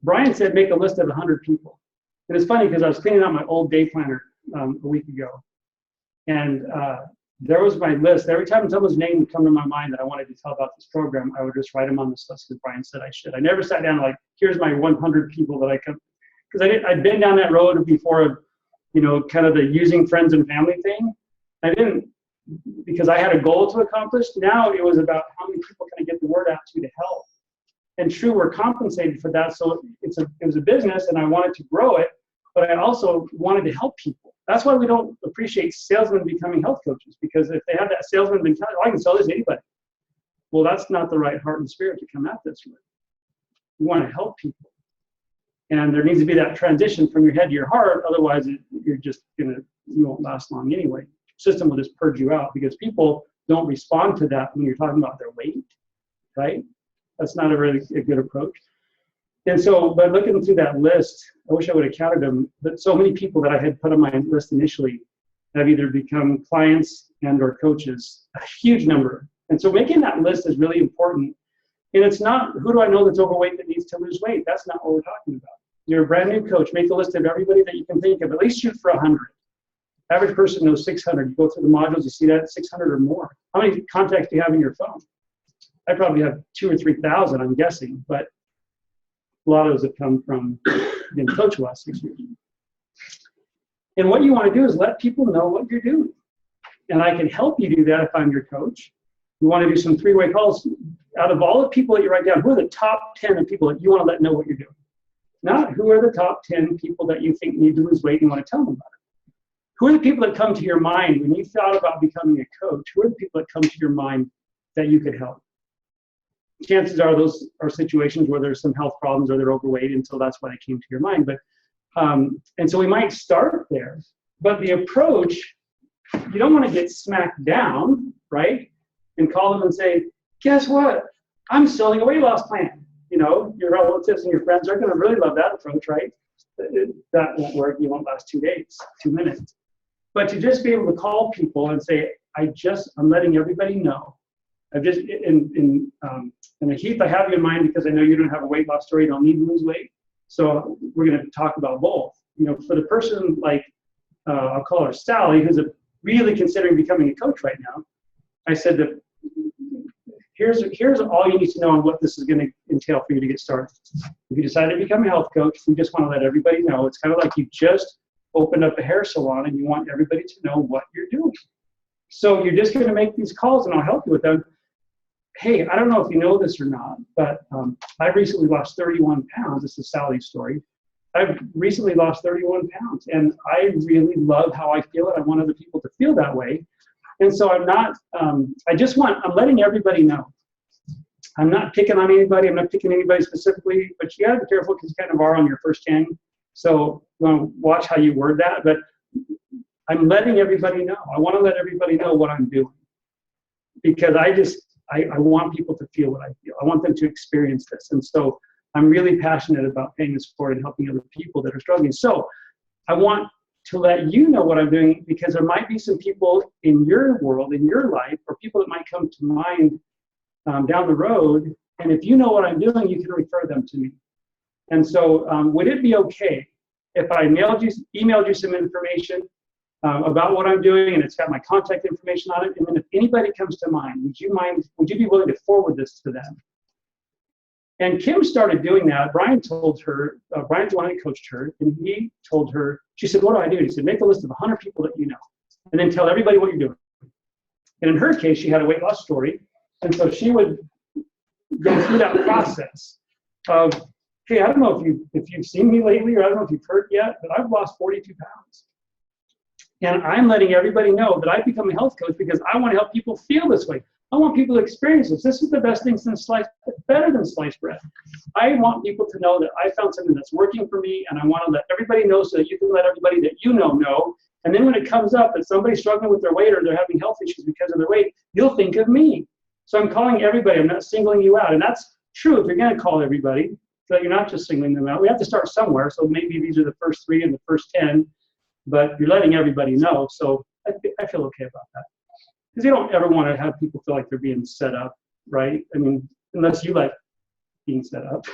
Brian said, make a list of 100 people. And it's funny because I was cleaning out my old day planner a week ago. And there was my list. Every time someone's name would come to my mind that I wanted to tell about this program, I would just write them on this list because Brian said I should. I never sat down like, here's my 100 people that I could, because I'd been down that road before, you know, kind of the using friends and family thing. I didn't, because I had a goal to accomplish. Now it was about how many people can I get the word out to help. And true, we're compensated for that. So it was a business and I wanted to grow it, but I also wanted to help people. That's why we don't appreciate salesmen becoming health coaches, because if they have that salesman mentality, I can sell this to anybody. Well, that's not the right heart and spirit to come at this with. You want to help people. And there needs to be that transition from your head to your heart. Otherwise, you won't last long anyway. The system will just purge you out because people don't respond to that when you're talking about their weight, right? That's not a really good approach. And so by looking through that list, I wish I would have counted them, but so many people that I had put on my list initially have either become clients and or coaches, a huge number. And so making that list is really important. And it's not, who do I know that's overweight that needs to lose weight? That's not what we're talking about. You're a brand new coach, make a list of everybody that you can think of, at least shoot for 100. Average person knows 600. You go through the modules, you see that 600 or more. How many contacts do you have in your phone? I probably have 2,000 or 3,000, I'm guessing, but a lot of those have come from being coached the last 6 years. And what you want to do is let people know what you're doing. And I can help you do that if I'm your coach. We want to do some three-way calls. Out of all the people that you write down, who are the top 10 of people that you want to let know what you're doing? Not who are the top 10 people that you think need to lose weight and you want to tell them about it. Who are the people that come to your mind when you thought about becoming a coach? Who are the people that come to your mind that you could help? Chances are those are situations where there's some health problems or they're overweight, and so that's why they came to your mind. But and so we might start there. But the approach, you don't want to get smacked down, right? And call them and say, guess what? I'm selling a weight loss plan. You know, your relatives and your friends are going to really love that approach, right? That won't work. You won't last 2 days, 2 minutes. But to just be able to call people and say, I'm letting everybody know. I've just, and Heath, I have you in mind because I know you don't have a weight loss story. You don't need to lose weight. So we're going to talk about both. You know, for the person like, I'll call her Sally, who's really considering becoming a coach right now, I said that here's all you need to know on what this is going to entail for you to get started. If you decide to become a health coach, we just want to let everybody know. It's kind of like you just opened up a hair salon and you want everybody to know what you're doing. So you're just going to make these calls and I'll help you with them. Hey, I don't know if you know this or not, but I've recently lost 31 pounds. This is Sally's story. I've recently lost 31 pounds and I really love how I feel and I want other people to feel that way. And so I'm not, I'm letting everybody know. I'm not picking on anybody. I'm not picking anybody specifically, but you gotta be careful because you kind of are on your first 10. So you want to watch how you word that, but I'm letting everybody know. I want to let everybody know what I'm doing because I want people to feel what I feel. I want them to experience this. And so I'm really passionate about paying this forward and helping other people that are struggling. So I want to let you know what I'm doing because there might be some people in your world, in your life, or people that might come to mind down the road. And if you know what I'm doing, you can refer them to me. And so would it be okay if I emailed you some information about what I'm doing and it's got my contact information on it? And then if anybody comes to mind, would you be willing to forward this to them? And Kim started doing that. Brian told her, Brian's the one that coached her, and he told her, she said, what do I do? He said, make a list of 100 people that you know, and then tell everybody what you're doing. And in her case, she had a weight loss story. And so she would go through that process of, hey, I don't know if you've seen me lately, or I don't know if you've heard yet, but I've lost 42 pounds. And I'm letting everybody know that I've become a health coach because I want to help people feel this way. I want people to experience this. This is the best thing since better than sliced bread. I want people to know that I found something that's working for me, and I want to let everybody know so that you can let everybody that you know. And then when it comes up that somebody's struggling with their weight or they're having health issues because of their weight, you'll think of me. So I'm calling everybody. I'm not singling you out. And that's true if you're going to call everybody, so you're not just singling them out. We have to start somewhere. So maybe these are the first 3 and the first 10, but you're letting everybody know. So I feel okay about that. Because you don't ever want to have people feel like they're being set up, right? I mean, unless you like being set up.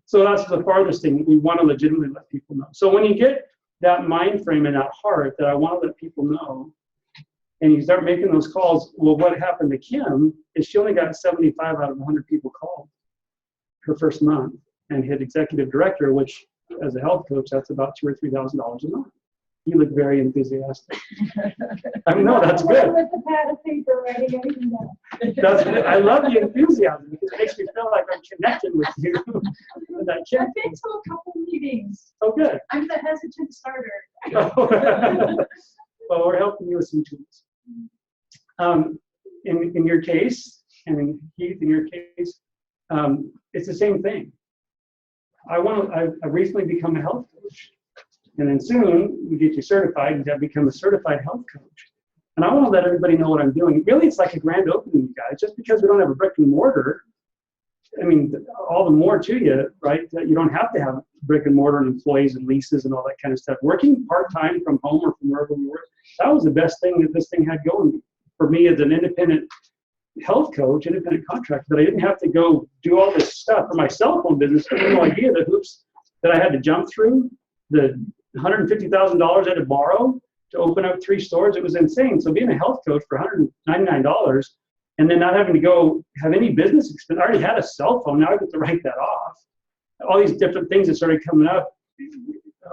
So that's the farthest thing. We want to legitimately let people know. So when you get that mind frame and that heart that I want to let people know, and you start making those calls, well, what happened to Kim is she only got 75 out of 100 people called her first month and hit executive director, which as a health coach, that's about $2,000 or $3,000 a month. You look very enthusiastic. I mean, no, that's good. With the pad of paper, writing everything down. That's good. I love the enthusiasm because it makes me feel like I'm connected with you. And I've been to a couple meetings. Oh, good. I'm the hesitant starter. Well, we're helping you with some tools. In your case, and in Heath, in your case, it's the same thing. I've recently become a health coach. And then soon we get you certified and have become a certified health coach. And I want to let everybody know what I'm doing. Really, it's like a grand opening, you guys. Just because we don't have a brick and mortar, I mean, all the more to you, right? That you don't have to have brick and mortar and employees and leases and all that kind of stuff. Working part-time from home or from wherever we work, that was the best thing that this thing had going for me as an independent health coach, independent contractor, that I didn't have to go do all this stuff for my cell phone business. I had no idea the hoops that I had to jump through, the $150,000 I had to borrow to open up 3 stores. It was insane. So being a health coach for $199 and then not having to go have any business expense. I already had a cell phone. Now I get to write that off. All these different things that started coming up.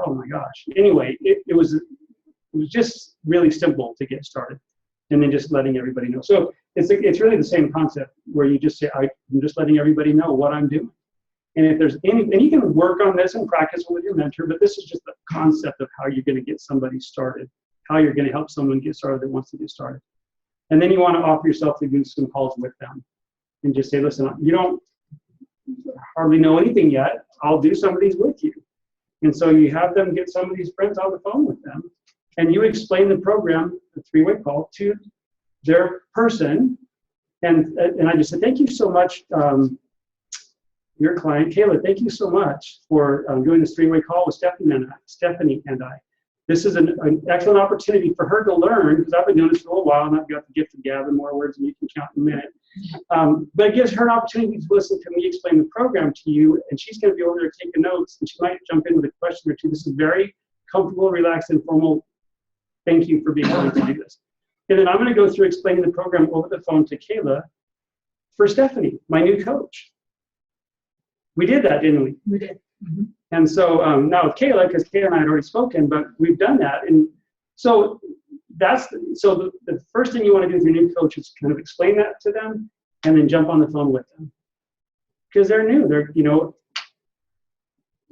Oh my gosh. Anyway, it was just really simple to get started. And then just letting everybody know. So it's really the same concept where you just say, I'm just letting everybody know what I'm doing. And if there's any, and you can work on this and practice with your mentor, but this is just the concept of how you're going to get somebody started, how you're going to help someone get started that wants to get started. And then you want to offer yourself to do some calls with them and just say, listen, you don't hardly know anything yet. I'll do some of these with you. And so you have them get some of these friends on the phone with them and you explain the program, the 3-way call, to their person. And I just said, thank you so much, your client, Kayla, thank you so much for doing this 3-way call with Stephanie and I. This is an excellent opportunity for her to learn, because I've been doing this for a little while and I've got the gift of gab and more words than you can count in a minute. But it gives her an opportunity to listen to me explain the program to you, and she's going to be over there taking notes, and she might jump in with a question or two. This is very comfortable, relaxed, informal. Thank you for being willing to do this. And then I'm going to go through explaining the program over the phone to Kayla for Stephanie, my new coach. We did that, didn't we? We did. Mm-hmm. And so now with Kayla, because Kayla and I had already spoken, but we've done that. And so the first thing you want to do with your new coach is kind of explain that to them and then jump on the phone with them. Because they're new. They're, a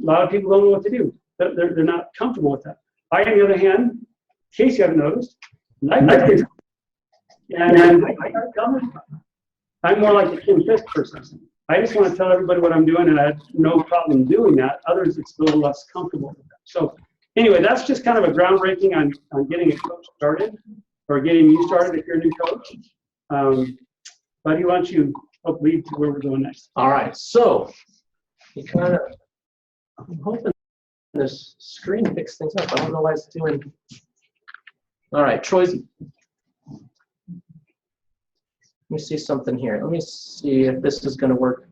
lot of people don't know what to do. They're not comfortable with that. I, on the other hand, in case you haven't noticed, I'm more like the Kim Fisk person. I just want to tell everybody what I'm doing, and I have no problem doing that. Others, it's a little less comfortable with that. So anyway, that's just kind of a groundbreaking on getting a coach started, or getting you started if you're a new coach. Buddy, why don't you help lead to where we're going next? All right, so I'm hoping this screen picks things up. I don't know why it's doing. All right, Troy's. Let me see something here. Let me see if this is going to work.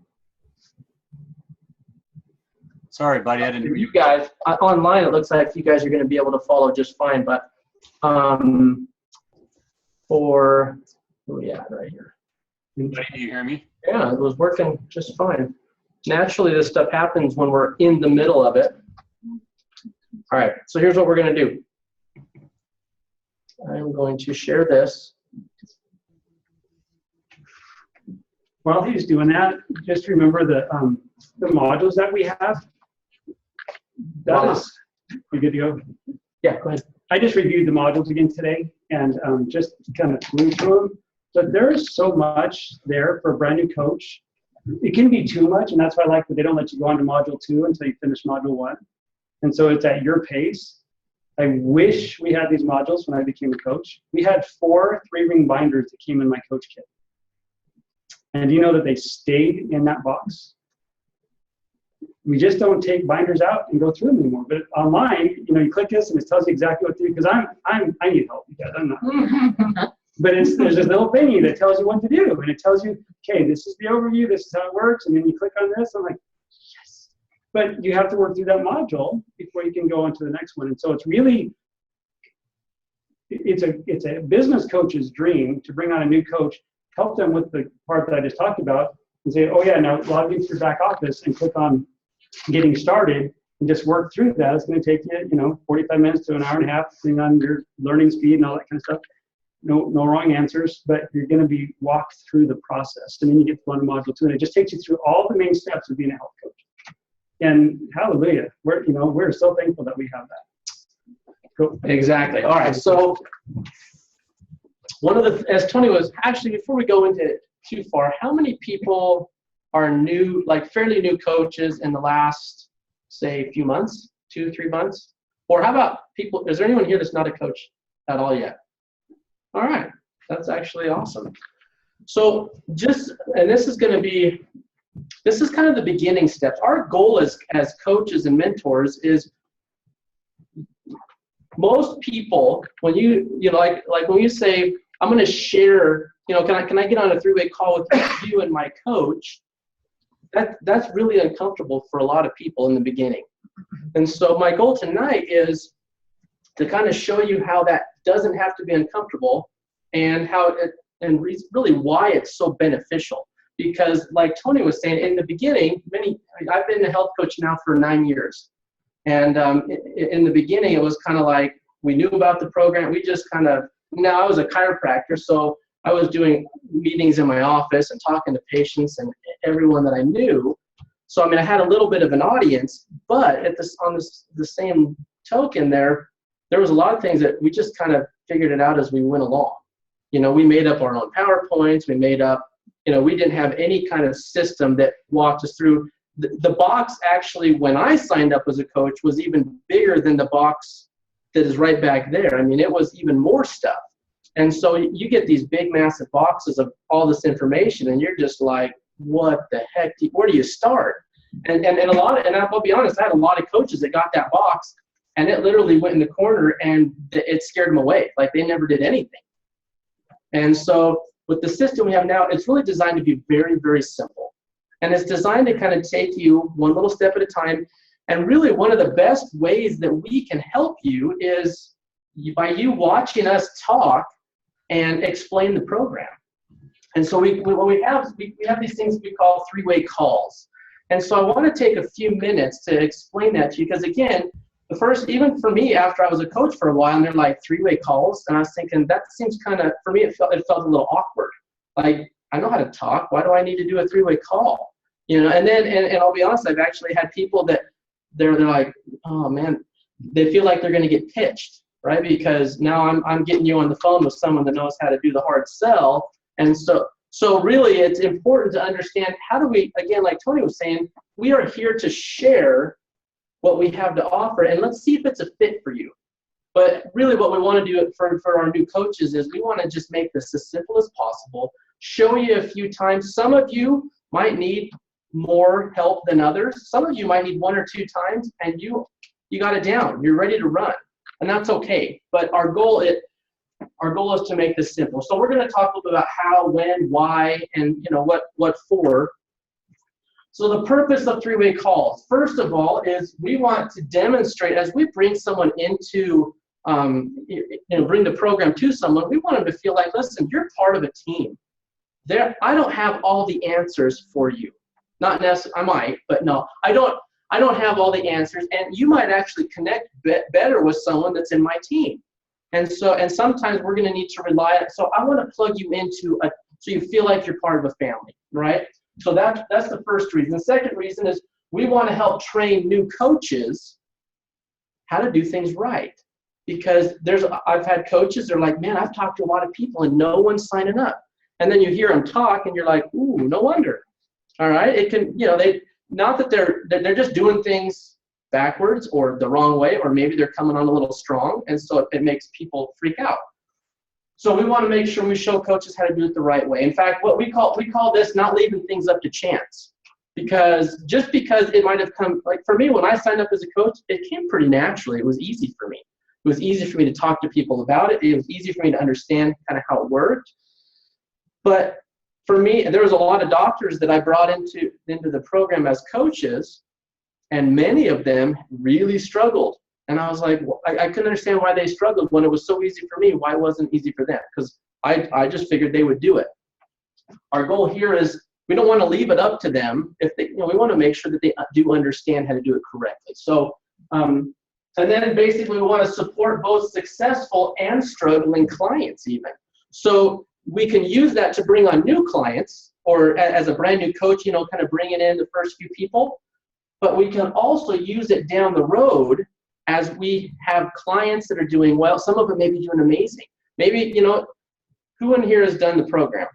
Sorry, buddy, I didn't hear you. You guys, online, it looks like you guys are going to be able to follow just fine, but where we at right here? Buddy, do you hear me? Yeah, it was working just fine. Naturally, this stuff happens when we're in the middle of it. All right, so here's what we're going to do. I'm going to share this. While he's doing that, just remember the modules that we have. You good to go? Yeah, go ahead. I just reviewed the modules again today and just kind of flew through them. But there is so much there for a brand new coach. It can be too much, and that's why I like that they don't let you go on to module 2 until you finish module 1. And so it's at your pace. I wish we had these modules when I became a coach. We had 4 3-ring binders that came in my coach kit. And do you know that they stayed in that box? We just don't take binders out and go through them anymore. But online, you click this and it tells you exactly what to do. Because I need help, you guys. I'm not. But there's this little thingy that tells you what to do, and it tells you, okay, this is the overview. This is how it works. And then you click on this. I'm like, yes. but you have to work through that module before you can go on to the next one. And so it's really, it's a business coach's dream to bring on a new coach, help them with the part that I just talked about, and say, oh yeah, now log into your back office and click on getting started and just work through that. It's going to take you, 45 minutes to an hour and a half, depending on your learning speed and all that kind of stuff. No wrong answers, but you're going to be walked through the process. And then you get to one module 2, and it just takes you through all the main steps of being a health coach. And hallelujah, we're so thankful that we have that. Cool. Exactly. All right. So as Tony was, actually, before we go into it too far, how many people are new, like fairly new coaches in the last, say, few months, 2-3 months? Or how about people, is there anyone here that's not a coach at all yet? All right. That's actually awesome. So and this is kind of the beginning steps. Our goal as coaches and mentors is, most people, when like when you say, I'm going to share, can I get on a 3-way call with you and my coach? That's really uncomfortable for a lot of people in the beginning. And so my goal tonight is to kind of show you how that doesn't have to be uncomfortable, and really why it's so beneficial. Because like Tony was saying, in the beginning, I've been a health coach now for 9 years. And in the beginning, it was kind of like, we knew about the program. We just I was a chiropractor, so I was doing meetings in my office and talking to patients and everyone that I knew. So, I had a little bit of an audience, but on the same token there was a lot of things that we just kind of figured it out as we went along. We made up our own PowerPoints. We made up, we didn't have any kind of system that walked us through. The box actually, when I signed up as a coach, was even bigger than the box that is right back there. It was even more stuff. And so you get these big, massive boxes of all this information, and you're just like, what the heck? Where do you start? And I'll be honest, I had a lot of coaches that got that box, and it literally went in the corner, and it scared them away. Like, they never did anything. And so with the system we have now, it's really designed to be very, very simple. And it's designed to kind of take you one little step at a time. And really, one of the best ways that we can help you is by you watching us talk and explain the program. And so we have these things we call 3-way calls. And so I want to take a few minutes to explain that to you, because again, even for me, after I was a coach for a while, and they're like 3-way calls, and I was thinking, that seems kind of, for me, it felt a little awkward. Like, I know how to talk. Why do I need to do a 3-way call? And then, and I'll be honest, I've actually had people that they're like, oh man, they feel like they're going to get pitched, right? Because now I'm getting you on the phone with someone that knows how to do the hard sell. And so really, it's important to understand, how do we, again, like Tony was saying, we are here to share what we have to offer, and let's see if it's a fit for you. But really, what we want to do for our new coaches is we want to just make this as simple as possible, show you a few times. Some of you might need more help than others. Some of you might need 1 or 2 times, and you got it down. You're ready to run, and that's okay. But our goal is to make this simple. So we're going to talk a little bit about how, when, why, and what for. So the purpose of 3-way calls, first of all, is we want to demonstrate, as we bring someone into, bring the program to someone, we want them to feel like, listen, you're part of a team. I don't have all the answers for you. Not necessarily, I might, but no, I don't have all the answers, and you might actually connect better with someone that's in my team. And sometimes we're going to need to rely on, so I want to plug you into so you feel like you're part of a family, right? So that's the first reason. The second reason is we want to help train new coaches how to do things right. Because I've had coaches, they're like, man, I've talked to a lot of people and no one's signing up. And then you hear them talk and you're like, ooh, no wonder. All right, it can, not that they're just doing things backwards or the wrong way, or maybe they're coming on a little strong, and so it makes people freak out. So we want to make sure we show coaches how to do it the right way. In fact, what we call this not leaving things up to chance. Because just because it might have come, like for me, when I signed up as a coach, it came pretty naturally. It was easy for me. It was easy for me to talk to people about it. It was easy for me to understand kind of how it worked. But for me, there was a lot of doctors that I brought into the program as coaches, And many of them really struggled. And I was like, well, I couldn't understand why they struggled when it was so easy for me. Why wasn't it easy for them? Because I just figured they would do it. Our goal here is we don't want to leave it up to them. If they, we want to make sure that they do understand how to do it correctly. So, and then basically we want to support both successful and struggling clients even. So we can use that to bring on new clients, or as a brand new coach, kind of bringing in the first few people. But we can also use it down the road as we have clients that are doing well. Some of them may be doing amazing. Maybe, who in here has done the program?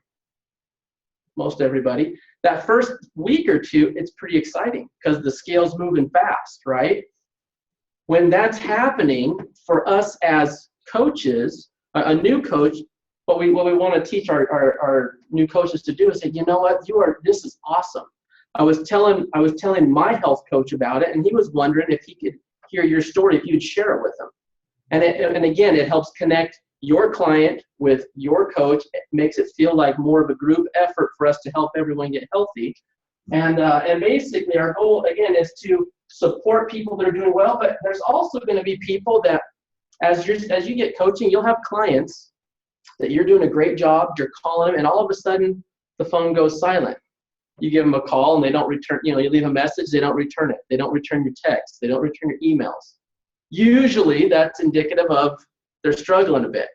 Most everybody. That first week or two, it's pretty exciting because the scale's moving fast, right? When that's happening for us as coaches, a new coach, what we want to teach our new coaches to do is say, you know what, this is awesome. I was telling my health coach about it, and he was wondering if he could hear your story, if you'd share it with him. And again, it helps connect your client with your coach. It makes it feel like more of a group effort for us to help everyone get healthy. And basically our goal, again, is to support people that are doing well, but there's also going to be people that as you get coaching, you'll have clients that you're doing a great job, you're calling them, and all of a sudden the phone goes silent. You give them a call and they don't return, you leave a message, they don't return it. They don't return your texts, they don't return your emails. Usually that's indicative of they're struggling a bit.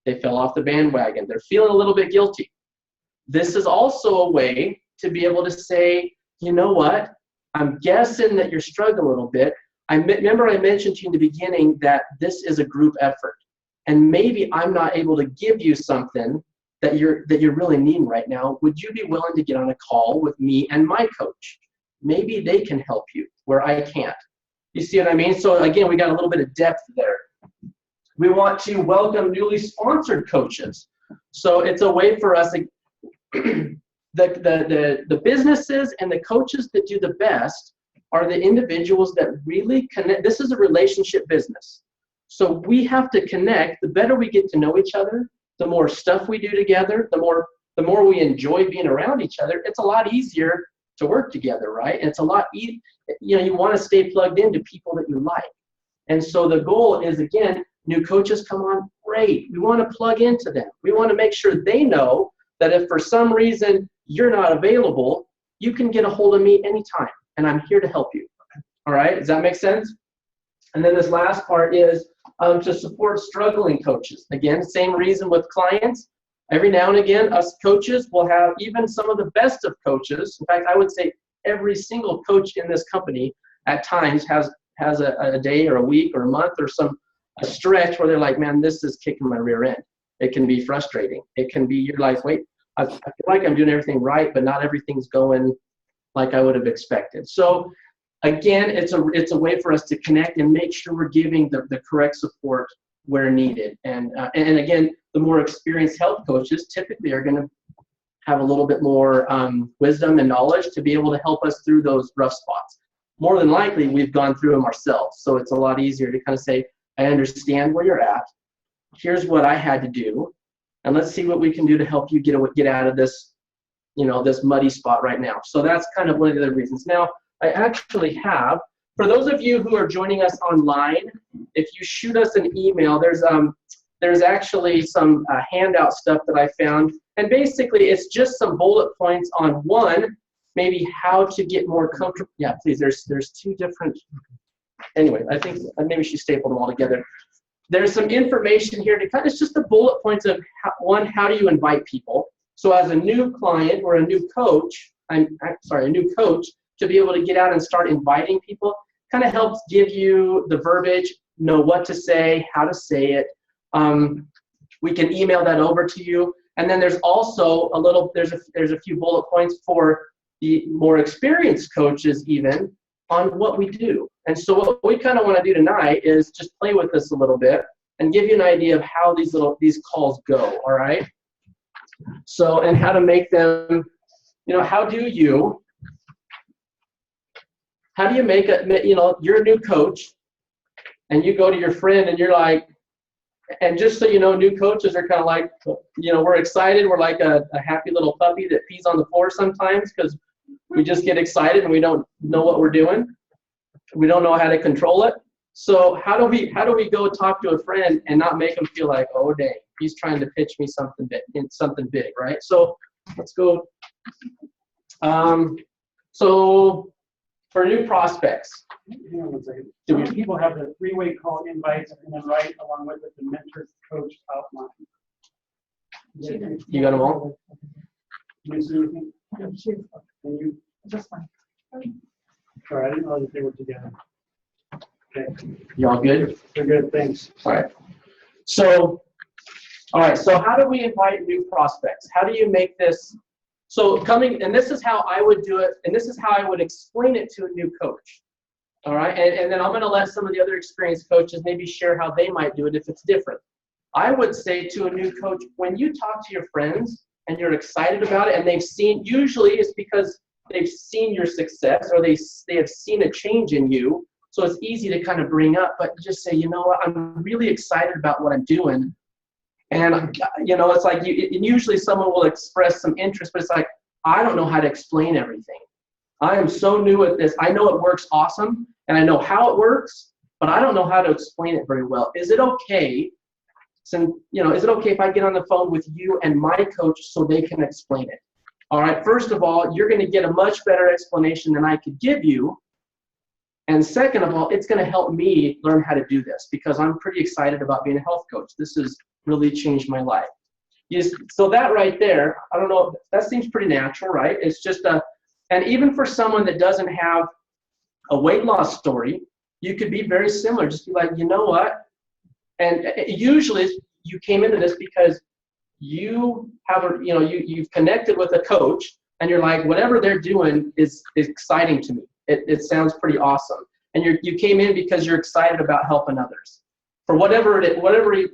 They fell off the bandwagon. They're feeling a little bit guilty. This is also a way to be able to say, you know what, I'm guessing that you're struggling a little bit. Remember I mentioned to you in the beginning that this is a group effort. And maybe I'm not able to give you something that you're really needing right now. Would you be willing to get on a call with me and my coach? Maybe they can help you where I can't. You see what I mean? So again, we got a little bit of depth there. We want to welcome newly sponsored coaches. So it's a way for us, the businesses and the coaches that do the best are the individuals that really connect. This is a relationship business. So we have to connect. The better we get to know each other, the more stuff we do together, the more we enjoy being around each other, it's a lot easier to work together, right? And it's a lot easier, you want to stay plugged into people that you like. And so the goal is, again, new coaches come on, great. We want to plug into them. We want to make sure they know that if for some reason you're not available, you can get a hold of me anytime, and I'm here to help you. All right, does that make sense? And then this last part is to support struggling coaches. Again, same reason with clients. Every now and again, us coaches will have even some of the best of coaches. In fact, I would say every single coach in this company at times has a day or a week or a month or a stretch where they're like, man, this is kicking my rear end. It can be frustrating. It can be, you're like, wait, I feel like I'm doing everything right, but not everything's going like I would have expected. So again, it's a way for us to connect and make sure we're giving the correct support where needed. And again, the more experienced health coaches typically are going to have a little bit more wisdom and knowledge to be able to help us through those rough spots. More than likely, we've gone through them ourselves. So it's a lot easier to kind of say, I understand where you're at. Here's what I had to do. And let's see what we can do to help you get out of this, this muddy spot right now. So that's kind of one of the other reasons. Now, I actually have, for those of you who are joining us online, if you shoot us an email, there's actually some handout stuff that I found. And basically, it's just some bullet points on one, maybe how to get more comfortable. Yeah, please, there's two different. Anyway, I think maybe she stapled them all together. There's some information here to it's just the bullet points of how do you invite people. So as a new client or a new coach, a new coach, to be able to get out and start inviting people, kind of helps give you the verbiage, know what to say, how to say it. We can email that over to you. And then there's also there's a few bullet points for the more experienced coaches even on what we do. And so what we kind of want to do tonight is just play with this a little bit and give you an idea of how these calls go, all right? So, and how to make them, how do you make you're a new coach and you go to your friend and you're like, and just so you know, new coaches are kind of like, we're excited. We're like a happy little puppy that pees on the floor sometimes because we just get excited and we don't know what we're doing. We don't know how to control it. So how do we go talk to a friend and not make them feel like, oh dang, he's trying to pitch me something big, right? So let's go. So for new prospects, Hang on one second. Some people have the three-way call invites and then right along with it the mentor coach outline. You got them all? You see anything? Yeah, sure. Can you? Just fine. Sorry, I didn't know that they were together. Okay, Y'all good? they're good, thanks. All right. So, all right. So how do we invite new prospects? How do you make this? So and this is how I would do it, and this is how I would explain it to a new coach. All right. And then I'm going to let some of the other experienced coaches maybe share how they might do it if it's different. I would say to a new coach, when you talk to your friends and you're excited about it, and usually it's because they've seen your success or they have seen a change in you. So it's easy to kind of bring up, but just say, you know what, I'm really excited about what I'm doing. And, it's like usually someone will express some interest, but it's like, I don't know how to explain everything. I am so new at this. I know it works awesome, and I know how it works, but I don't know how to explain it very well. Is it okay? Is it okay if I get on the phone with you and my coach so they can explain it? All right, first of all, you're going to get a much better explanation than I could give you. And second of all, it's going to help me learn how to do this because I'm pretty excited about being a health coach. This has really changed my life. So that right there, I don't know, that seems pretty natural, right? It's just and even for someone that doesn't have a weight loss story, you could be very similar. Just be like, you know what? And usually you came into this because you have you've connected with a coach and you're like, whatever they're doing is exciting to me. It sounds pretty awesome. And you came in because you're excited about helping others for whatever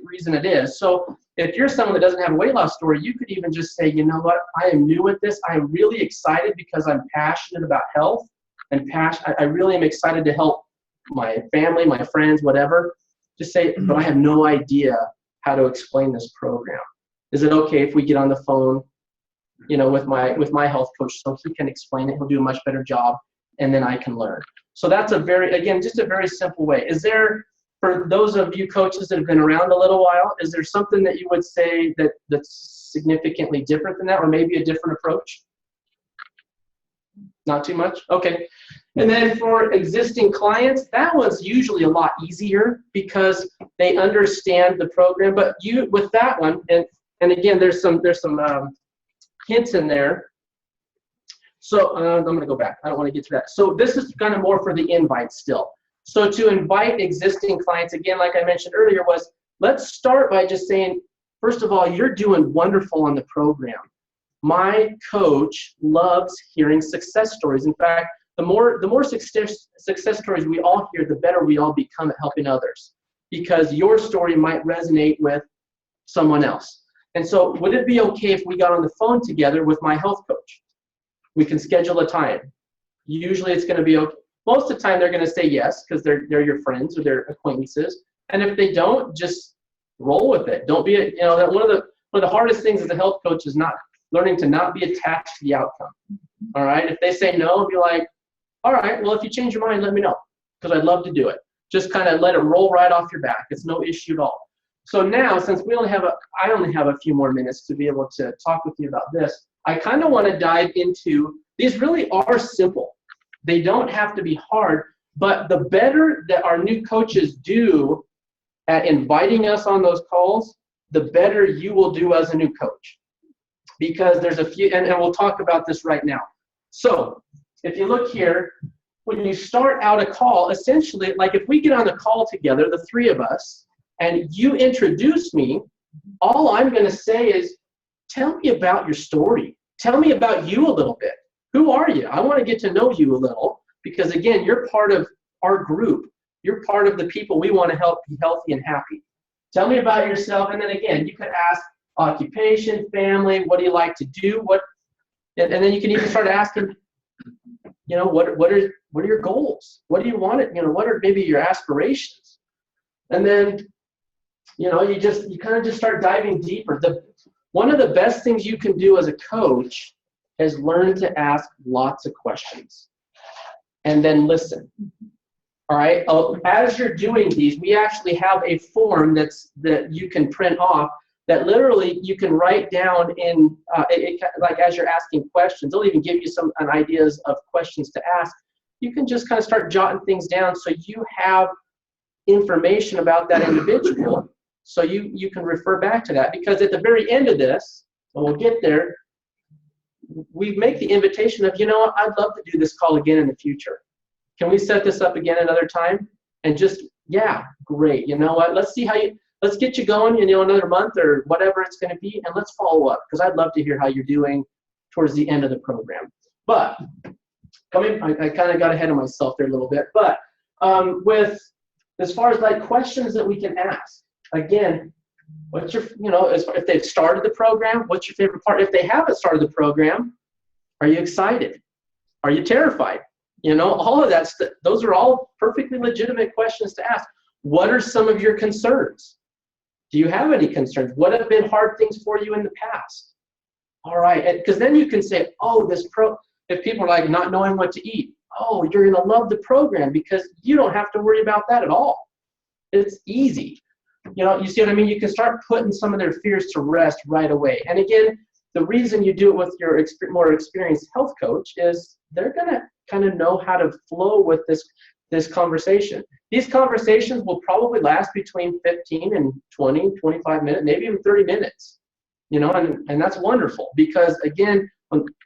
reason it is. So if you're someone that doesn't have a weight loss story, you could even just say, you know what, I am new at this. I'm really excited because I'm passionate about health and I really am excited to help my family, my friends, whatever. Just say, but I have no idea how to explain this program. Is it okay if we get on the phone, with my health coach so he can explain it? He'll do a much better job, and then I can learn. So that's just a very simple way. Is there, for those of you coaches that have been around a little while, is there something that you would say that's significantly different than that, or maybe a different approach? Not too much? Okay. And then for existing clients, that one's usually a lot easier because they understand the program. But with that one, and again, there's some hints in there. So I'm going to go back. I don't want to get to that. So this is kind of more for the invite still. So to invite existing clients, again, like I mentioned earlier, let's start by just saying, first of all, you're doing wonderful on the program. My coach loves hearing success stories. In fact, the more success stories we all hear, the better we all become at helping others, because your story might resonate with someone else. And so would it be okay if we got on the phone together with my health coach? We can schedule a time. Usually it's going to be okay. Most of the time they're going to say yes because they're your friends or their acquaintances. And if they don't, just roll with it. Don't be one of the hardest things as a health coach is learning to not be attached to the outcome. All right. If they say no, be like, all right, well, if you change your mind, let me know because I'd love to do it. Just kind of let it roll right off your back. It's no issue at all. So now, since I only have a few more minutes to be able to talk with you about this, I kind of want to dive into, these really are simple. They don't have to be hard, but the better that our new coaches do at inviting us on those calls, the better you will do as a new coach. Because there's a few, and we'll talk about this right now. So if you look here, when you start out a call, essentially, like if we get on a call together, the three of us, and you introduce me, all I'm going to say is, tell me about your story. Tell me about you a little bit. Who are you? I want to get to know you a little because, again, you're part of our group. You're part of the people we want to help be healthy and happy. Tell me about yourself. And then, again, you could ask occupation, family, what do you like to do? And then you can even start asking, what are your goals? What do you want? What are maybe your aspirations? And then, you kind of just start diving deeper. One of the best things you can do as a coach is learn to ask lots of questions and then listen. All right. As you're doing these, we actually have a form that you can print off that literally you can write down in like as you're asking questions. They'll even give you some ideas of questions to ask. You can just kind of start jotting things down so you have information about that individual, so you can refer back to that. Because at the very end of this, and we'll get there, we make the invitation of, you know what, I'd love to do this call again in the future. Can we set this up again another time? And just, yeah, great. You know what? Let's get you going, another month or whatever it's going to be, and let's follow up, because I'd love to hear how you're doing towards the end of the program. But I kind of got ahead of myself there a little bit. But with as far as like questions that we can ask, again, what's your, if they've started the program, what's your favorite part? If they haven't started the program, are you excited? Are you terrified? All of that, those are all perfectly legitimate questions to ask. What are some of your concerns? Do you have any concerns? What have been hard things for you in the past? All right, because then you can say, oh, if people are like not knowing what to eat, oh, you're going to love the program because you don't have to worry about that at all. It's easy. You see what I mean? You can start putting some of their fears to rest right away. And again, the reason you do it with your more experienced health coach is they're going to kind of know how to flow with this conversation. These conversations will probably last between 15 and 20, 25 minutes, maybe even 30 minutes, and that's wonderful, because again,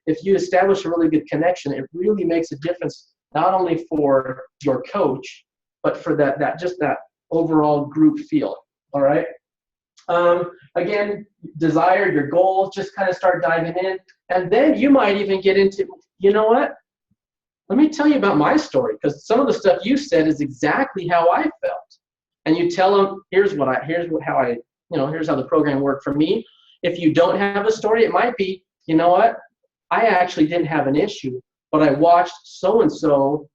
if you establish a really good connection, it really makes a difference, not only for your coach, but for that overall group feel. All right. Again, desire, your goals, just kind of start diving in. And then you might even get into, you know what? Let me tell you about my story, because some of the stuff you said is exactly how I felt. And you tell them, here's how the program worked for me. If you don't have a story, it might be, you know what? I actually didn't have an issue, but I watched so-and-so,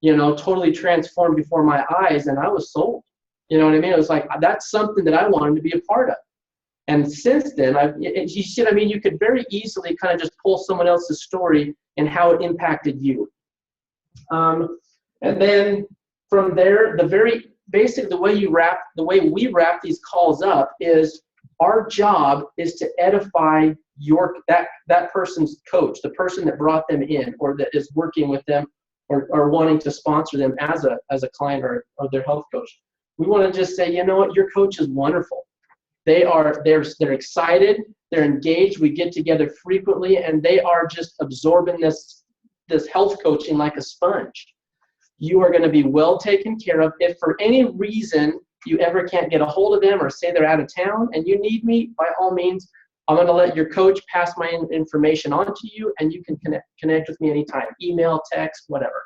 totally transformed before my eyes, and I was sold. You know what I mean? It was like, that's something that I wanted to be a part of. And since then, you could very easily kind of just pull someone else's story and how it impacted you. And then from there, the way we wrap these calls up is our job is to edify that person's coach, the person that brought them in or that is working with them or wanting to sponsor them as a client or their health coach. We want to just say, you know what, your coach is wonderful. They're excited, they're engaged, we get together frequently, and they are just absorbing this health coaching like a sponge. You are going to be well taken care of. If for any reason you ever can't get a hold of them or say they're out of town and you need me, by all means, I'm going to let your coach pass my information on to you, and you can connect with me anytime, email, text, whatever.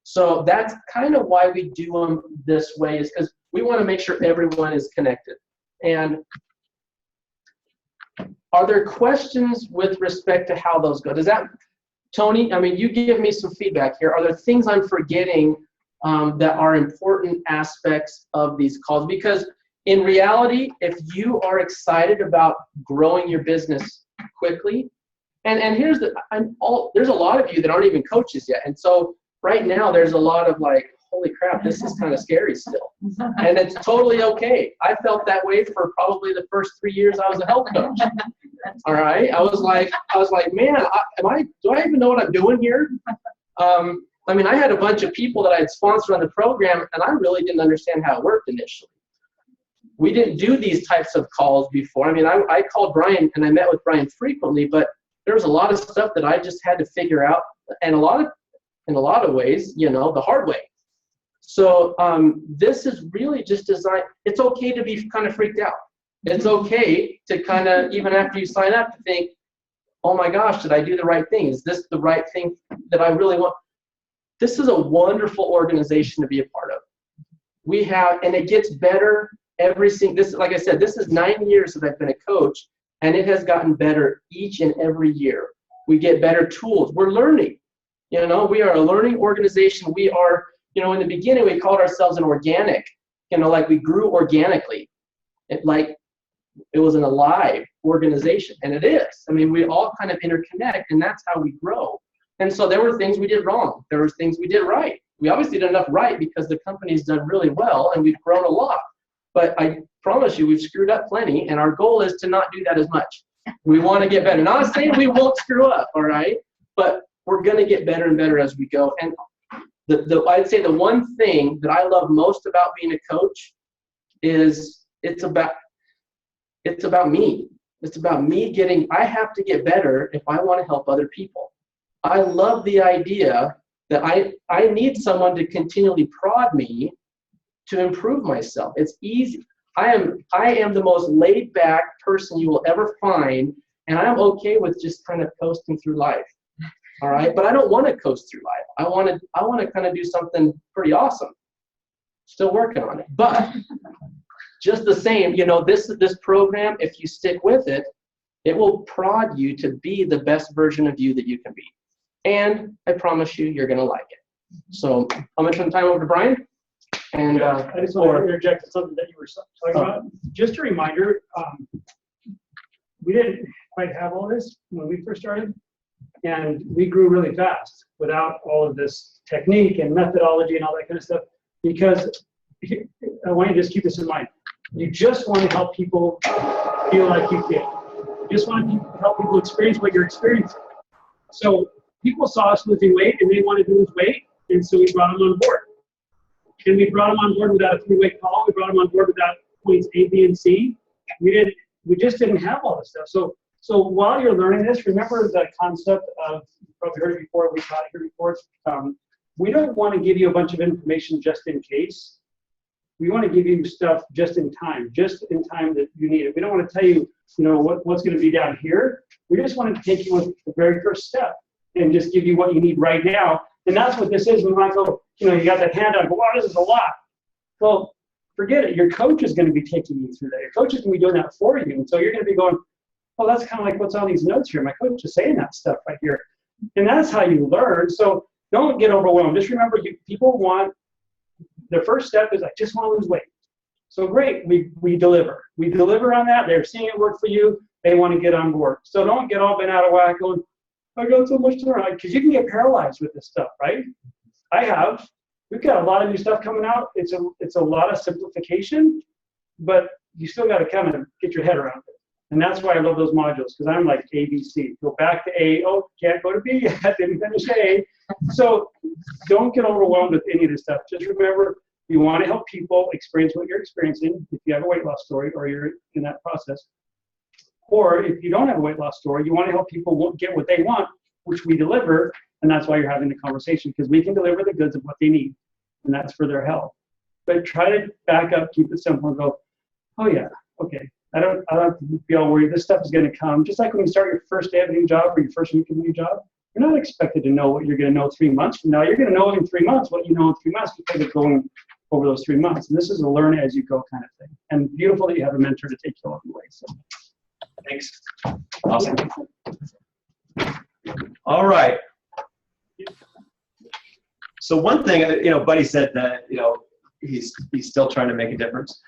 So that's kind of why we do them this way, is because we want to make sure everyone is connected. And are there questions with respect to how those go? Does that, Tony, you give me some feedback here. Are there things I'm forgetting that are important aspects of these calls? Because in reality, if you are excited about growing your business quickly, and there's a lot of you that aren't even coaches yet. And so right now there's a lot of like, holy crap, this is kind of scary still. And it's totally okay. I felt that way for probably the first 3 years I was a health coach. All right. I was like, man, do I even know what I'm doing here? I had a bunch of people that I had sponsored on the program, and I really didn't understand how it worked initially. We didn't do these types of calls before. I called Brian and I met with Brian frequently, but there was a lot of stuff that I just had to figure out, and in a lot of ways, the hard way. So this is really just designed. It's okay to be kind of freaked out. It's okay to kind of, even after you sign up, to think, oh my gosh, did I do the right thing? Is this the right thing that I really want? This is a wonderful organization to be a part of. And it gets better like I said, this is 9 years that I've been a coach, and it has gotten better each and every year. We get better tools. We're learning. We are a learning organization. We are, in the beginning, we called ourselves an organic, like we grew organically. It was an alive organization, and it is. We all kind of interconnect, and that's how we grow. And so there were things we did wrong. There were things we did right. we obviously did enough right because the company's done really well and we've grown a lot. But I promise you, we've screwed up plenty, and our goal is to not do that as much. We want to get better. Not saying we won't screw up, all right? But we're going to get better and better as we go. And I'd say the one thing that I love most about being a coach is it's about me. It's about me I have to get better if I want to help other people. I love the idea that I need someone to continually prod me to improve myself. It's easy. I am the most laid back person you will ever find, and I'm okay with just kind of coasting through life. All right, but I don't want to coast through life. I want to kind of do something pretty awesome. Still working on it, but just the same, this program, if you stick with it, it will prod you to be the best version of you that you can be. And I promise you, you're going to like it. So I'm going to turn the time over to Brian. And I just want to interject something that you were talking about. Just a reminder, we didn't quite have all this when we first started, and we grew really fast without all of this technique and methodology and all that kind of stuff, because I want you to just keep this in mind. You just want to help people feel like you feel. You just want to help people experience what you're experiencing. So people saw us losing weight and they wanted to lose weight, and so we brought them on board. And we brought them on board without a three-way call. We brought them on board without points A, B, and C. We just didn't have all this stuff. So while you're learning this, remember the concept of, you probably heard it before, we taught it here before. We don't want to give you a bunch of information just in case. We want to give you stuff just in time that you need it. We don't want to tell you, what's going to be down here. We just want to take you with the very first step and just give you what you need right now. And that's what this is. We might go, you got that hand on, but wow, this is a lot. Well, forget it. Your coach is going to be taking you through that. Your coach is going to be doing that for you. And so you're going to be going, oh, that's kind of like what's on these notes here. My coach is saying that stuff right here. And that's how you learn. So don't get overwhelmed. Just remember, people want, the first step is, I just want to lose weight. So great, we deliver. We deliver on that. They're seeing it work for you. They want to get on board. So don't get all bent out of whack going, I got so much to learn. Because you can get paralyzed with this stuff, right? I have. We've got a lot of new stuff coming out. It's a lot of simplification, but you still got to kind of get your head around it. And that's why I love those modules, because I'm like A, B, C. Go back to A. Oh, can't go to B yet. Didn't finish A. So don't get overwhelmed with any of this stuff. Just remember, you want to help people experience what you're experiencing if you have a weight loss story or you're in that process. Or if you don't have a weight loss story, you want to help people get what they want, which we deliver. And that's why you're having the conversation, because we can deliver the goods of what they need, and that's for their health. But try to back up, keep it simple, and go, oh yeah, okay. I don't have to be all worried. This stuff is going to come. Just like when you start your first day of a new job or your first week of a new job, you're not expected to know what you're going to know 3 months from now. You're going to know in 3 months what you know in 3 months because of going over those 3 months. And this is a learn as you go kind of thing. And beautiful that you have a mentor to take you along the way. So thanks. Awesome. All right. So one thing, Buddy said that, he's still trying to make a difference.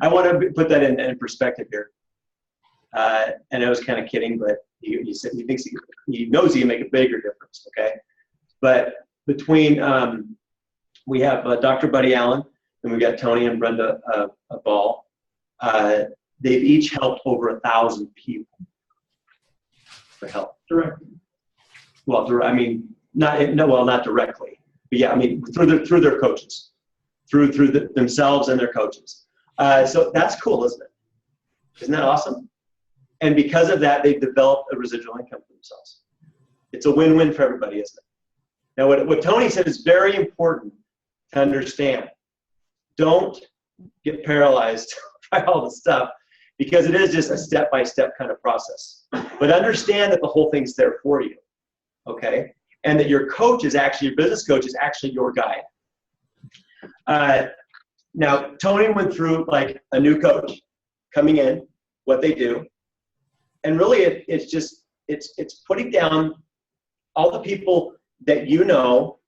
I want to put that in perspective here. And I was kind of kidding, but he said he thinks he knows he can make a bigger difference. Okay, but between we have Dr. Buddy Allen and we got Tony and Brenda Ball. They've each helped over 1,000 people for help. directly. Well, not directly, but yeah, through their coaches, through themselves and their coaches. So that's cool, isn't it? Isn't that awesome? And because of that, they've developed a residual income for themselves. It's a win-win for everybody, isn't it? Now, what Tony said is very important to understand. Don't get paralyzed by all the stuff, because it is just a step-by-step kind of process. But understand that the whole thing's there for you, okay? And that your coach is actually, your business coach is actually your guide. Now, Tony went through like a new coach coming in, what they do. And really it's putting down all the people that you know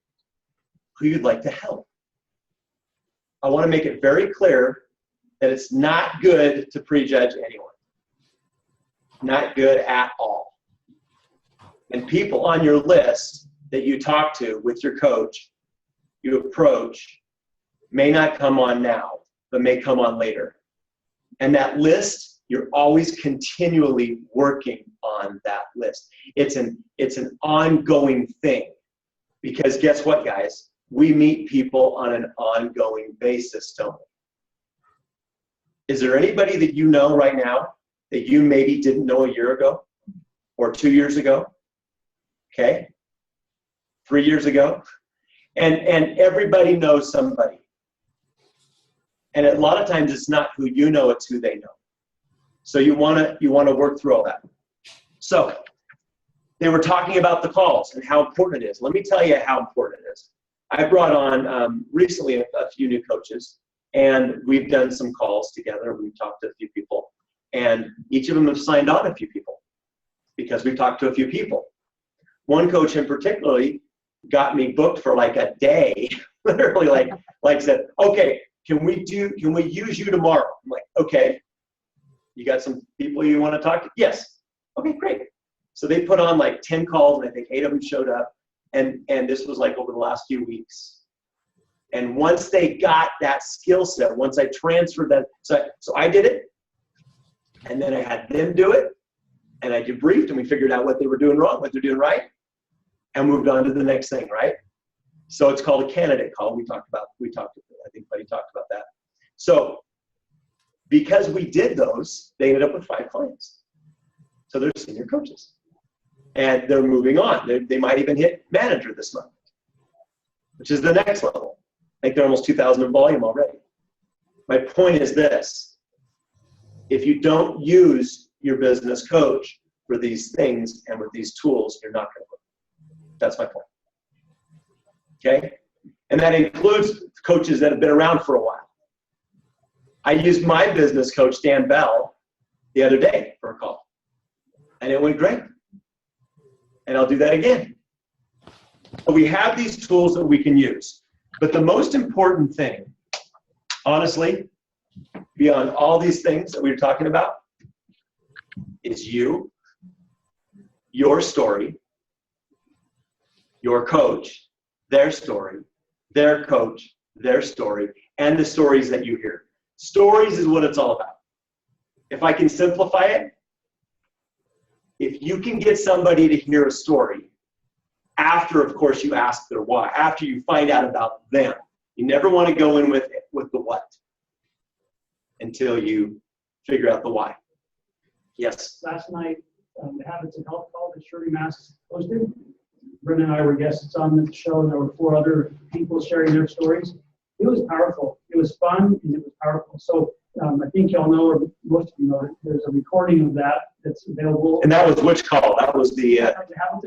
who you'd like to help. I want to make it very clear that it's not good to prejudge anyone. Not good at all. And people on your list that you talk to with your coach you approach may not come on now, but may come on later. And that list, you're always continually working on that list. It's an ongoing thing. Because guess what, guys? We meet people on an ongoing basis, don't we? Is there anybody that you know right now that you maybe didn't know a year ago or 2 years ago? Okay? 3 years ago? And everybody knows somebody. And a lot of times it's not who you know, it's who they know. So you want to work through all that. So they were talking about the calls and how important it is. Let me tell you how important it is. I brought on recently a few new coaches, and we've done some calls together. We've talked to a few people, and each of them have signed on a few people because we've talked to a few people. One coach in particularly got me booked for like a day, literally like said, okay, can we use you tomorrow? I'm like, okay. You got some people you want to talk to? Yes. Okay, great. So they put on like 10 calls, and I think 8 of them showed up. And this was like over the last few weeks. And once they got that skill set, once I transferred that, so I did it, and then I had them do it, and I debriefed, and we figured out what they were doing wrong, what they're doing right, and moved on to the next thing, right? So it's called a candidate call. I think Buddy talked about that. So because we did those, they ended up with 5 clients. So they're senior coaches. And they're moving on. They might even hit manager this month, which is the next level. I think they're almost 2,000 in volume already. My point is this. If you don't use your business coach for these things and with these tools, you're not going to win. That's my point. Okay? And that includes coaches that have been around for a while. I used my business coach, Dan Bell, the other day for a call. And it went great. And I'll do that again. But we have these tools that we can use. But the most important thing, honestly, beyond all these things that we were talking about, is you, your story, your coach, their story, their coach, their story, and the stories that you hear. Stories is what it's all about. If I can simplify it, if you can get somebody to hear a story after, of course, you ask their why, after you find out about them, you never want to go in with the what until you figure out the why. Yes? Last night, the Habits of Health call that Shirley Mass hosted. Brenda and I were guests on the show, and there were 4 other people sharing their stories. It was powerful. It was fun, and it was powerful. So I think y'all know, or most of you know, there's a recording of that that's available. And that was which call? That was the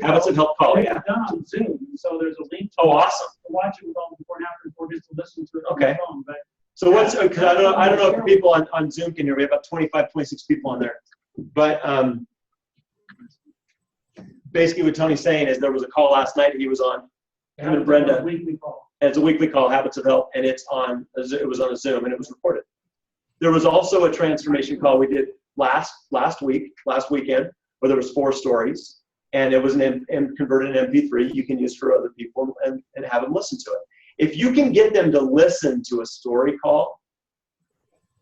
Habits of Health call, yeah. It's done on Zoom, so there's a link. Oh, awesome. To watch it with all the before and after, or just to listen to it on Okay. the phone. But So what's, because I don't know if people on Zoom can hear. We have about 25, 26 people on there. But basically what Tony's saying is there was a call last night he was on, him and Brenda. Weekly call. And it's a weekly call, Habits of Health, and it was on a Zoom, and it was recorded. There was also a transformation call we did last weekend, where there was 4 stories, and it was an converted MP3 you can use for other people and have them listen to it. If you can get them to listen to a story call,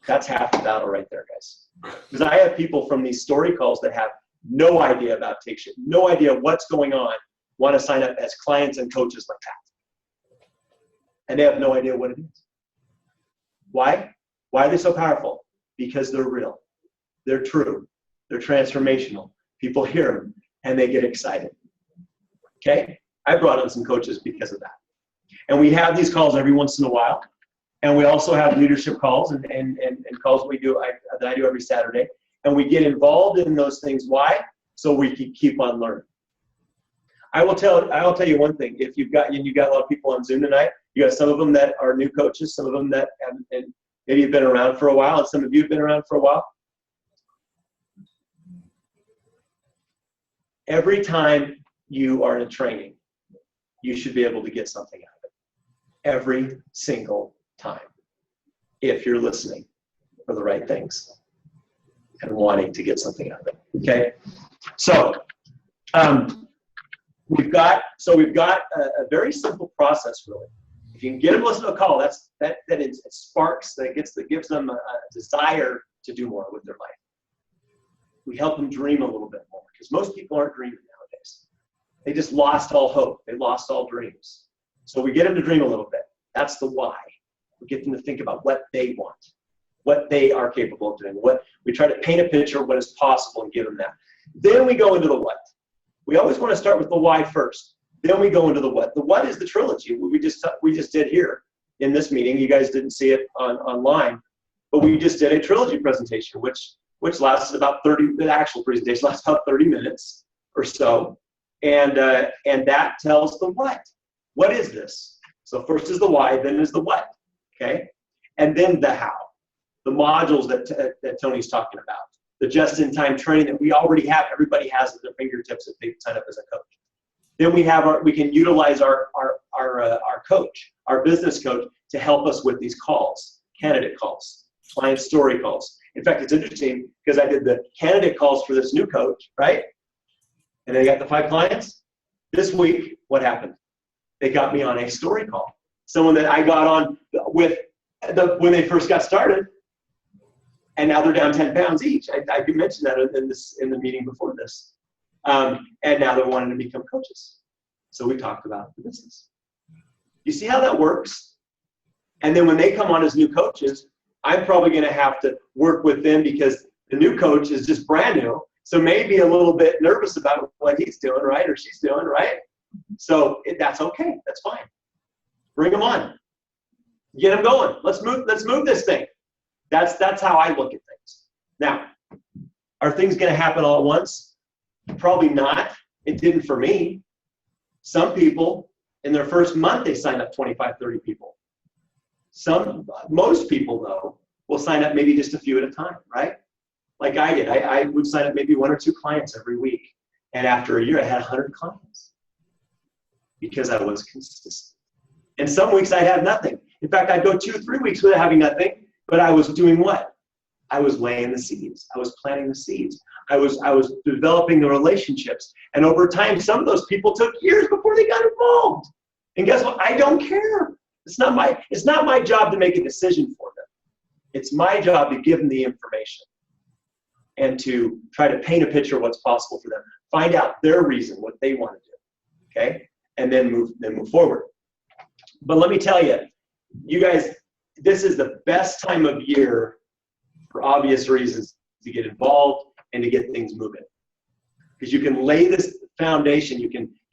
that's half the battle right there, guys. Because I have people from these story calls that have no idea about Take Shape, no idea what's going on, want to sign up as clients and coaches like that. And they have no idea what it is. Why? Why are they so powerful? Because they're real. They're true. They're transformational. People hear them and they get excited. Okay? I brought on some coaches because of that. And we have these calls every once in a while. And we also have leadership calls and calls that I do every Saturday. And we get involved in those things. Why? So we can keep on learning. I'll tell you one thing. If you've got a lot of people on Zoom tonight, you got some of them that are new coaches, some of them that maybe have been around for a while, and some of you have been around for a while. Every time you are in training, you should be able to get something out of it. Every single time. If you're listening for the right things and wanting to get something out of it. Okay? So we've got a very simple process, really. If you can get them to listen to a call, that it sparks, that gives them a desire to do more with their life. We help them dream a little bit more, because most people aren't dreaming nowadays. They just lost all hope. They lost all dreams. So we get them to dream a little bit. That's the why. We get them to think about what they want, what they are capable of doing. We try to paint a picture of what is possible and give them that. Then we go into the what. We always want to start with the why first. Then we go into the what. The what is the trilogy we just did here in this meeting. You guys didn't see it online, but we just did a trilogy presentation, which lasted about 30. The actual presentation lasts about 30 minutes or so, and that tells the what. What is this? So first is the why, then is the what. Okay, and then the how. The modules that Tony's talking about. The just-in-time training that we already have. Everybody has at their fingertips if they sign up as a coach. Then we can utilize our coach, our business coach, to help us with these calls, candidate calls, client story calls. In fact, it's interesting because I did the candidate calls for this new coach, right? And they got the 5 clients. This week, what happened? They got me on a story call. Someone that I got on with when they first got started, and now they're down 10 pounds each. I mentioned that in the meeting before this. And now they're wanting to become coaches. So we talked about the business. You see how that works? And then when they come on as new coaches, I'm probably going to have to work with them because the new coach is just brand new. So maybe a little bit nervous about what he's doing, right? Or she's doing, right? So that's okay. That's fine. Bring them on. Get them going. Let's move this thing. That's how I look at things. Now, are things going to happen all at once? Probably not. It didn't for me. Some people, in their first month, they sign up 25, 30 people. Most people, though, will sign up maybe just a few at a time, right? Like I did. I would sign up maybe 1 or 2 clients every week. And after a year, I had 100 clients because I was consistent. And some weeks I'd have nothing. In fact, I'd go 2 or 3 weeks without having nothing, but I was doing what? I was laying the seeds. I was planting the seeds. I was developing the relationships. And over time, some of those people took years before they got involved. And guess what? I don't care. It's not my job to make a decision for them. It's my job to give them the information and to try to paint a picture of what's possible for them. Find out their reason, what they want to do. Okay? And then move forward. But let me tell you, you guys, this is the best time of year for obvious reasons to get involved and to get things moving. Because you can lay this foundation, you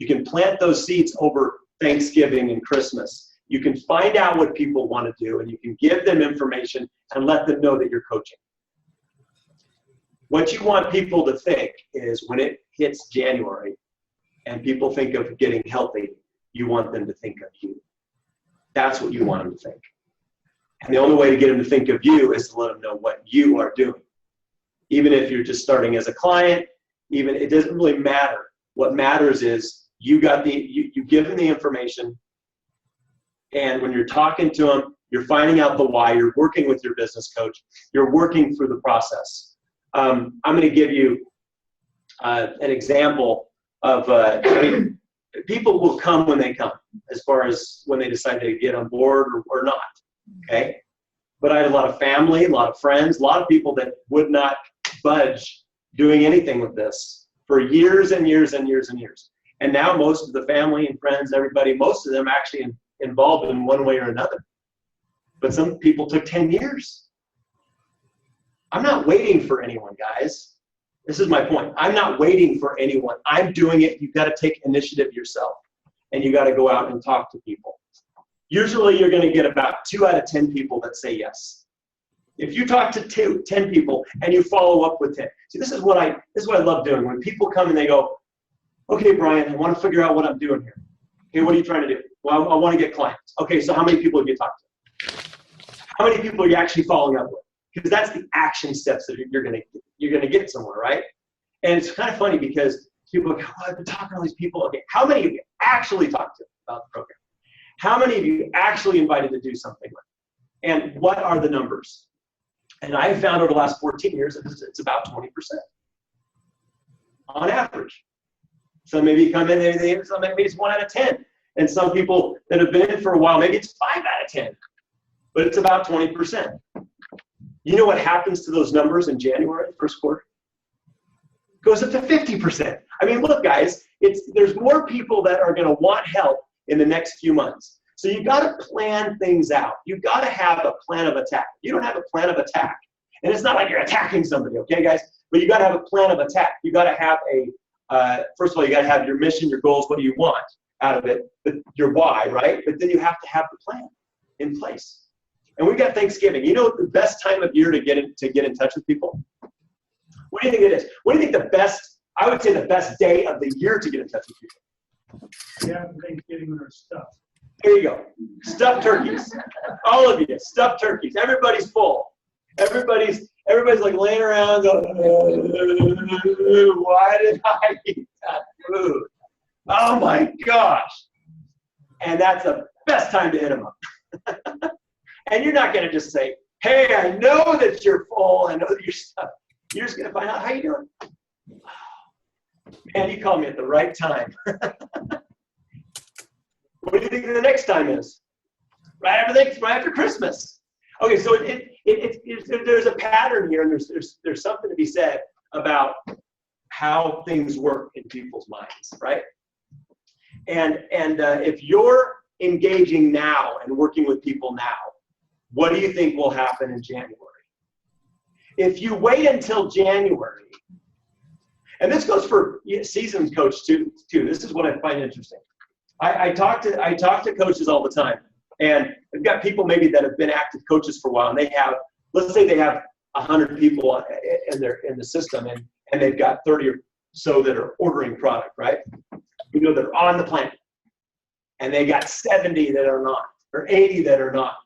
can plant those seeds over Thanksgiving and Christmas. You can find out what people want to do and you can give them information and let them know that you're coaching. What you want people to think is when it hits January and people think of getting healthy, you want them to think of you. That's what you want them to think. And the only way to get them to think of you is to let them know what you are doing. Even if you're just starting as a client, it doesn't really matter. What matters is you give them the information, and when you're talking to them, you're finding out the why, you're working with your business coach, you're working through the process. I'm going to give you an example of people will come when they come, as far as when they decide to get on board or not. Okay, but I had a lot of family, a lot of friends, a lot of people that would not budge doing anything with this for years and years and years and years. And now most of the family and friends, everybody, most of them actually involved in one way or another. But some people took 10 years. I'm not waiting for anyone, guys. This is my point. I'm not waiting for anyone. I'm doing it. You've got to take initiative yourself. And you got to go out and talk to people. Usually you're going to get about 2 out of 10 people that say yes. If you talk to 10 people and you follow up with 10. See, this is what I love doing. When people come and they go, okay, Brian, I want to figure out what I'm doing here. Okay, what are you trying to do? Well, I want to get clients. Okay, so how many people have you talked to? How many people are you actually following up with? Because that's the action steps that you're going to get somewhere, right? And it's kind of funny because people go, oh, I've been talking to all these people. Okay, how many of you actually talked to about the program? How many of you actually invited to do something with? And what are the numbers? And I've found over the last 14 years, it's about 20% on average. So maybe you come in, maybe it's 1 out of 10. And some people that have been in for a while, maybe it's 5 out of 10, but it's about 20%. You know what happens to those numbers in January, first quarter? Goes up to 50%. I mean, look, guys, there's more people that are going to want help in the next few months. So you got to plan things out. You got to have a plan of attack. You don't have a plan of attack, and it's not like you're attacking somebody, okay, guys? But you got to have a plan of attack. You got to have first of all, you got to have your mission, your goals, what do you want out of it, but your why, right? But then you have to have the plan in place. And we've got Thanksgiving. You know what the best time of year to get in touch with people? What do you think it is? What do you think I would say the best day of the year to get in touch with people? Yeah, Thanksgiving when there's stuff. There you go. Stuffed turkeys. All of you, stuffed turkeys. Everybody's full. Everybody's like laying around going, why did I eat that food? Oh my gosh. And that's the best time to hit them up. And you're not going to just say, hey, I know that you're full. I know that you're stuffed. You're just going to find out how you doing. Man, you called me at the right time. What do you think the next time is? Right after Christmas. Okay, so there's a pattern here, and there's something to be said about how things work in people's minds, right? And if you're engaging now and working with people now, what do you think will happen in January? If you wait until January, and this goes for seasoned coach too. This is what I find interesting. I talk to coaches all the time, and I've got people maybe that have been active coaches for a while, and they have, let's say they have 100 people in the system, and they've got 30 or so that are ordering product, right? You know, they're on the planet, and they got 70 that are not, or 80 that are not.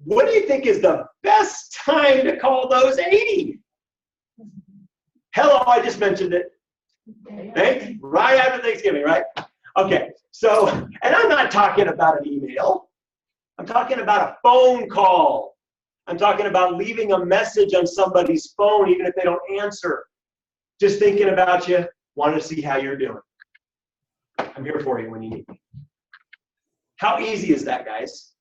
What do you think is the best time to call those 80? Hello, I just mentioned it. Thanks. Right after Thanksgiving, right? Okay, so, and I'm not talking about an email. I'm talking about a phone call. I'm talking about leaving a message on somebody's phone, even if they don't answer. Just thinking about you, wanting to see how you're doing. I'm here for you when you need me. How easy is that, guys?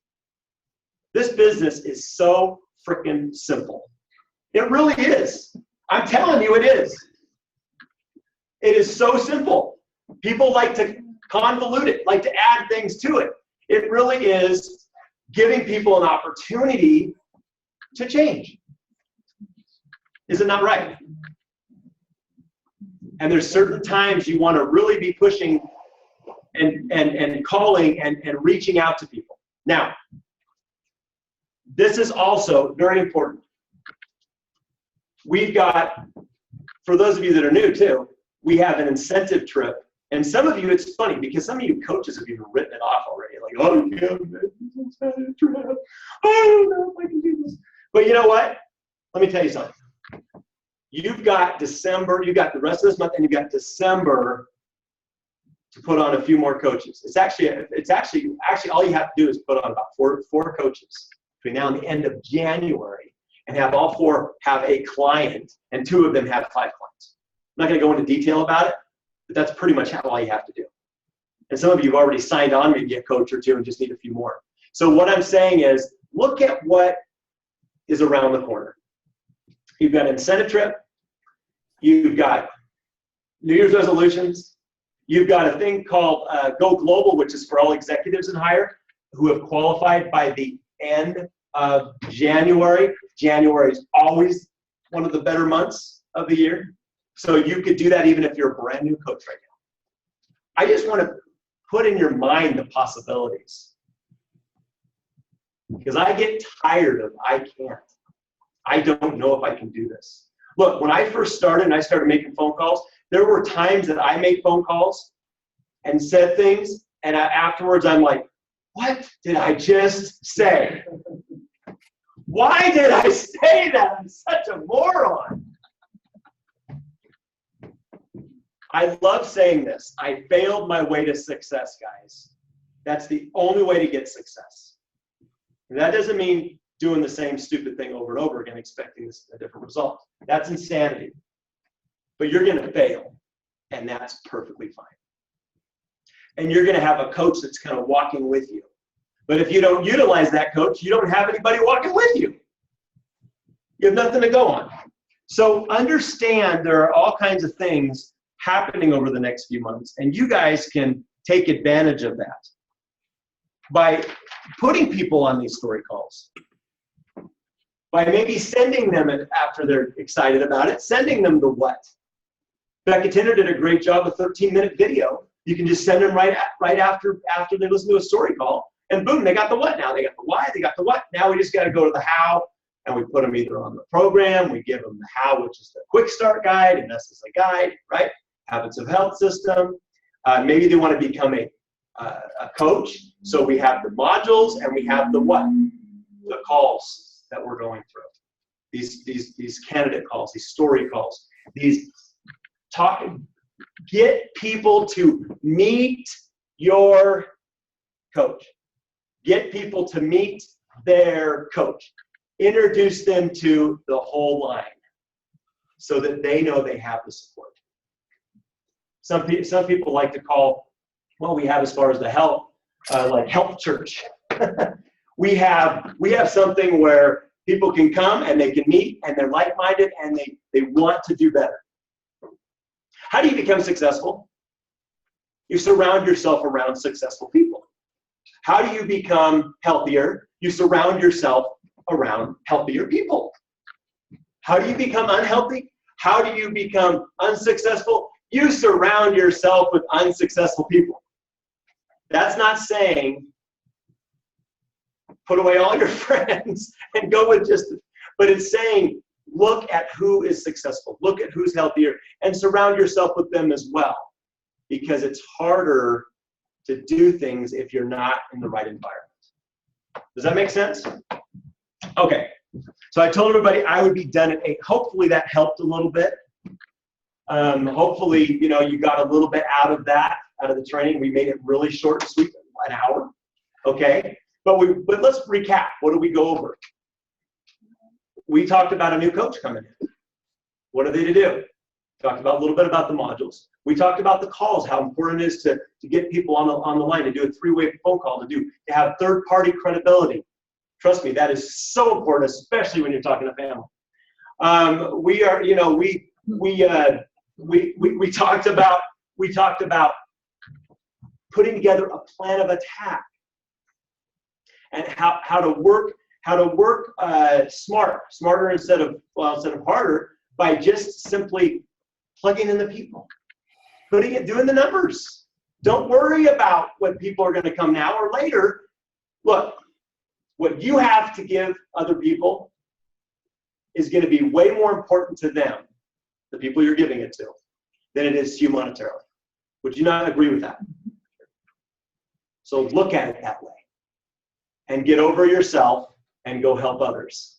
This business is so freaking simple. It really is. I'm telling you, it is. It is so simple. People like to convolute it, like to add things to it. It really is giving people an opportunity to change. Isn't that right? And there's certain times you want to really be pushing and calling and reaching out to people. Now, this is also very important. We've got, for those of you that are new too, we have an incentive trip. And some of you, it's funny because some of you coaches have even written it off already. Like, oh, yeah, incentive trip. I don't know if I can do this. But you know what? Let me tell you something. You've got December, you've got the rest of this month, and you've got December to put on a few more coaches. It's actually all you have to do is put on about four coaches between now and the end of January, and have all 4 have a client, and 2 of them have 5 clients. I'm not going to go into detail about it, but that's pretty much all you have to do. And some of you have already signed on, maybe a coach or 2, and just need a few more. So what I'm saying is, look at what is around the corner. You've got an incentive trip. You've got New Year's resolutions. You've got a thing called Go Global, which is for all executives and higher who have qualified by the end of January. January is always one of the better months of the year. So you could do that even if you're a brand new coach right now. I just want to put in your mind the possibilities. Because I get tired of I can't. I don't know if I can do this. Look, when I first started and I started making phone calls, there were times that I made phone calls and said things, and afterwards I'm like, what did I just say? Why did I say that? I'm such a moron. I love saying this. I failed my way to success, guys. That's the only way to get success. And that doesn't mean doing the same stupid thing over and over again, expecting a different result. That's insanity. But you're going to fail, and that's perfectly fine. and you're going to have a coach that's kind of walking with you. But if you don't utilize that coach, you don't have anybody walking with you. You have nothing to go on. So understand there are all kinds of things happening over the next few months, and you guys can take advantage of that by putting people on these story calls, by maybe sending them it after they're excited about it, sending them the what. Becca Tinder did a great job with 13-minute video. You can just send them right after they listen to a story call, and boom, they got the what now. They got the why, they got the what. Now we just got to go to the how, and we put them either on the program, we give them the how, which is the quick start guide, and this is a guide, right? Habits of Health system. Maybe they want to become a coach, so we have the modules and we have the what, the calls that we're going through. These candidate calls, these story calls, these get people to meet your coach. Get people to meet their coach. Introduce them to the whole line so that they know they have the support. Some people like to call what we have as far as the health, like health church. we have something where people can come and they can meet and they're like-minded and they want to do better. How do you become successful? You surround yourself around successful people. How do you become healthier? You surround yourself around healthier people. How do you become unhealthy? How do you become unsuccessful? You surround yourself with unsuccessful people. That's not saying put away all your friends and go with but it's saying look at who is successful, look at who's healthier, and surround yourself with them as well. Because it's harder to do things if you're not in the right environment. Does that make sense? Okay. So I told everybody I would be done at 8. Hopefully that helped a little bit. Hopefully, you got a little bit out of the training. We made it really short and sweet, an hour. Okay. But let's recap. What did we go over? We talked about a new coach coming in. What are they to do? Talked about a little bit about the modules. We talked about the calls, how important it is to get people on the line, to do a 3-way phone call, to have third-party credibility. Trust me, that is so important, especially when you're talking to family. We talked about putting together a plan of attack and how to work smarter instead of harder, by just simply plugging in the people, doing the numbers. Don't worry about what people are going to come now or later. Look, what you have to give other people is going to be way more important to them, the people you're giving it to, than it is to you monetarily. Would you not agree with that? So look at it that way and get over yourself and go help others.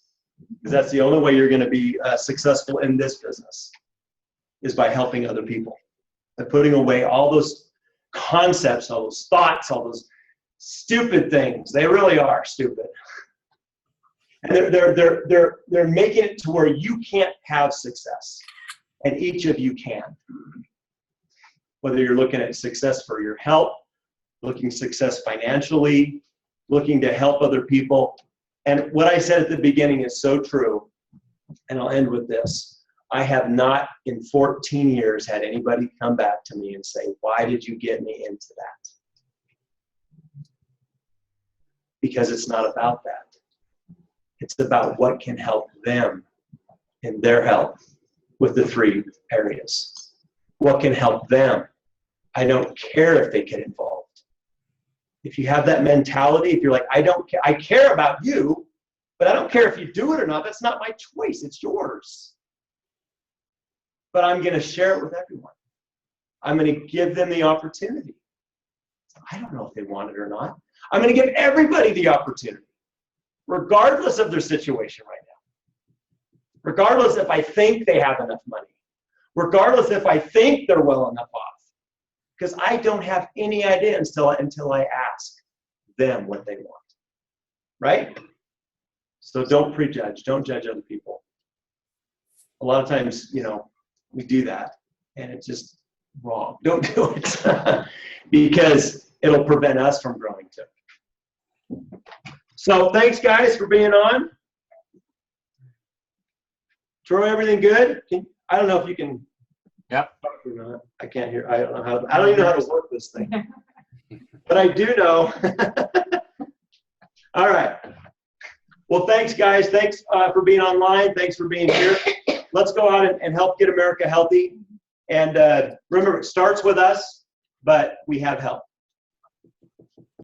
Because that's the only way you're going to be successful in this business, is by helping other people and putting away all those concepts, all those thoughts, all those stupid things. They really are stupid. And they're making it to where you can't have success, and each of you can. Whether you're looking at success for your health, looking success financially, looking to help other people. And what I said at the beginning is so true, and I'll end with this. I have not in 14 years had anybody come back to me and say, why did you get me into that? Because it's not about that. It's about what can help them in their health with the 3 areas. What can help them? I don't care if they get involved. If you have that mentality, if you're like, I don't care, I care about you, but I don't care if you do it or not. That's not my choice. It's yours. But I'm going to share it with everyone. I'm going to give them the opportunity. I don't know if they want it or not. I'm going to give everybody the opportunity, regardless of their situation right now. Regardless if I think they have enough money. Regardless if I think they're well enough off. Because I don't have any idea until I ask them what they want. Right? So don't prejudge. Don't judge other people. A lot of times, we do that. And it just wrong. Don't do it because it'll prevent us from growing too. So thanks guys for being on. Troy, everything good? I don't know if you can. Yep. Or not. I can't hear. I don't know how. I don't even know how to work this thing. But I do know. All right. Well, thanks, guys. Thanks for being online. Thanks for being here. Let's go out and help get America healthy. And remember, it starts with us, but we have help.